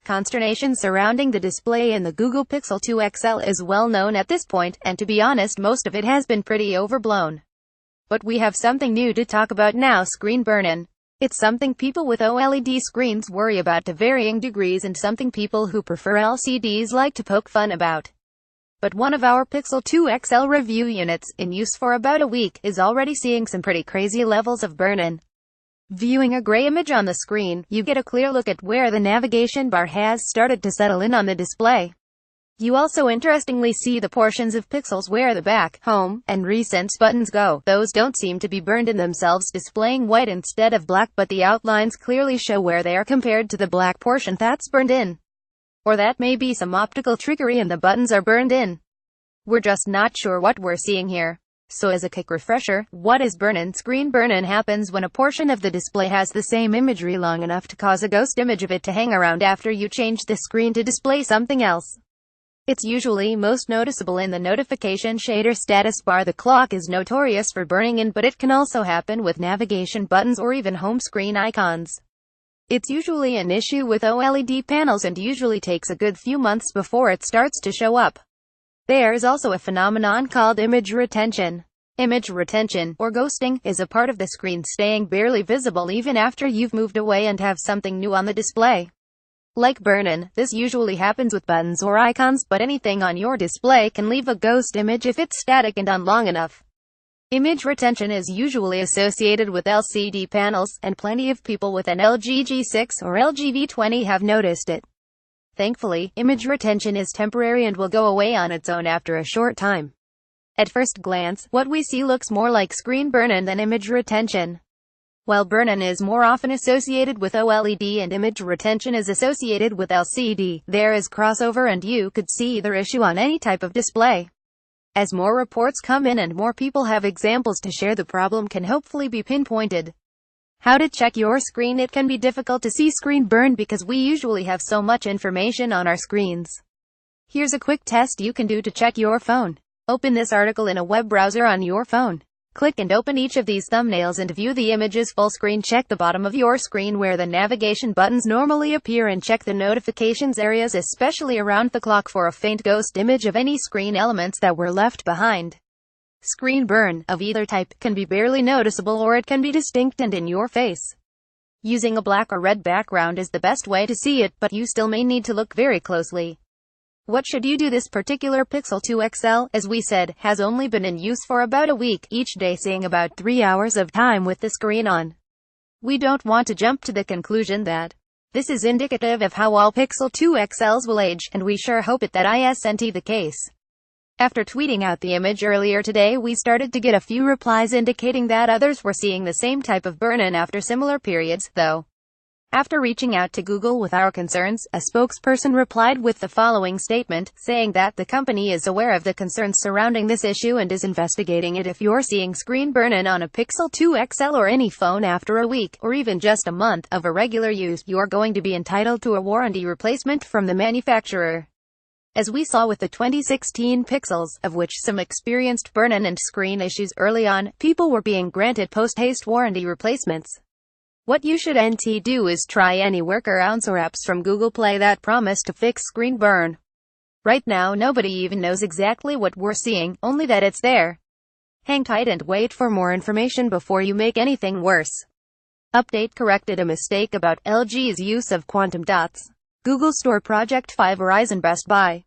Consternation surrounding the display in the Google Pixel 2 XL is well known at this point, and to be honest, most of it has been pretty overblown. But we have something new to talk about now: screen burn-in. It's something people with OLED screens worry about to varying degrees, and something people who prefer LCDs like to poke fun about. But one of our Pixel 2 XL review units, in use for about a week, is already seeing some pretty crazy levels of burn-in. Viewing a gray image on the screen, you get a clear look at where the navigation bar has started to settle in on the display. You also interestingly see the portions of pixels where the back, home, and recent buttons go. Those don't seem to be burned in themselves, displaying white instead of black, but the outlines clearly show where they are compared to the black portion that's burned in. Or that may be some optical trickery and the buttons are burned in. We're just not sure what we're seeing here. So as a quick refresher, what is burn-in? Screen burn-in happens when a portion of the display has the same imagery long enough to cause a ghost image of it to hang around after you change the screen to display something else. It's usually most noticeable in the notification shader status bar. The clock is notorious for burning in, but it can also happen with navigation buttons or even home screen icons. It's usually an issue with OLED panels and usually takes a good few months before it starts to show up. There's also a phenomenon called image retention. Image retention, or ghosting, is a part of the screen staying barely visible even after you've moved away and have something new on the display. Like burn-in, this usually happens with buttons or icons, but anything on your display can leave a ghost image if it's static and on long enough. Image retention is usually associated with LCD panels, and plenty of people with an LG G6 or LG V20 have noticed it. Thankfully, image retention is temporary and will go away on its own after a short time. At first glance, what we see looks more like screen burn-in than image retention. While burn-in is more often associated with OLED and image retention is associated with LCD, there is crossover and you could see either issue on any type of display. As more reports come in and more people have examples to share, the problem can hopefully be pinpointed. How to check your screen? It can be difficult to see screen burn because we usually have so much information on our screens. Here's a quick test you can do to check your phone. Open this article in a web browser on your phone. Click and open each of these thumbnails and view the images full screen. Check the bottom of your screen where the navigation buttons normally appear, and check the notifications areas, especially around the clock, for a faint ghost image of any screen elements that were left behind. Screen burn, of either type, can be barely noticeable or it can be distinct and in your face. Using a black or red background is the best way to see it, but you still may need to look very closely. What should you do? This particular Pixel 2 XL, as we said, has only been in use for about a week, each day seeing about 3 hours of time with the screen on. We don't want to jump to the conclusion that this is indicative of how all Pixel 2 XLs will age, and we sure hope that isn't the case. After tweeting out the image earlier today, we started to get a few replies indicating that others were seeing the same type of burn-in after similar periods, though. After reaching out to Google with our concerns, a spokesperson replied with the following statement, saying that the company is aware of the concerns surrounding this issue and is investigating it. If you're seeing screen burn-in on a Pixel 2 XL or any phone after a week, or even just a month, of irregular use, you're going to be entitled to a warranty replacement from the manufacturer. As we saw with the 2016 Pixels, of which some experienced burn-in and screen issues early on, people were being granted post-haste warranty replacements. What you should do is try any workarounds or apps from Google Play that promise to fix screen burn. Right now nobody even knows exactly what we're seeing, only that it's there. Hang tight and wait for more information before you make anything worse. Update corrected a mistake about LG's use of quantum dots. Google Store Project 5 Verizon Best Buy.